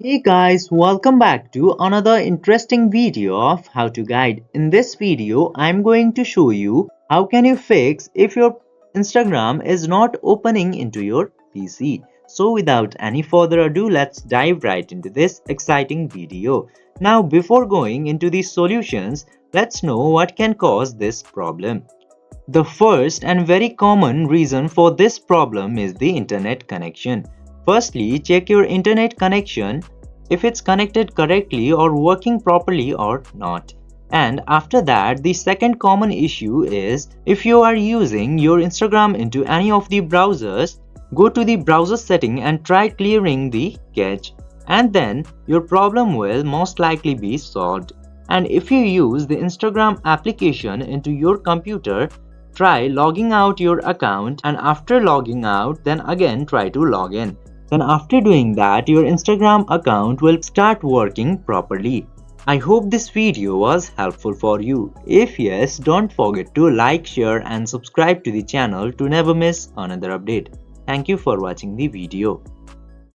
Hey guys, welcome back to another interesting video of how to guide. In this video, I'm going to show you how can you fix if your Instagram is not opening into your PC. So without any further ado, let's dive right into this exciting video. Now before going into these solutions, let's know what can cause this problem. The first and very common reason for this problem is the internet connection. Firstly, check your internet connection if it's connected correctly or working properly or not. And after that, the second common issue is if you are using your Instagram into any of the browsers, go to the browser setting and try clearing the cache. And then your problem will most likely be solved. And if you use the Instagram application into your computer, try logging out your account, and after logging out, then again try to log in. Then after doing that, your Instagram account will start working properly. I hope this video was helpful for you. If yes, don't forget to like, share and subscribe to the channel to never miss another update. Thank you for watching the video.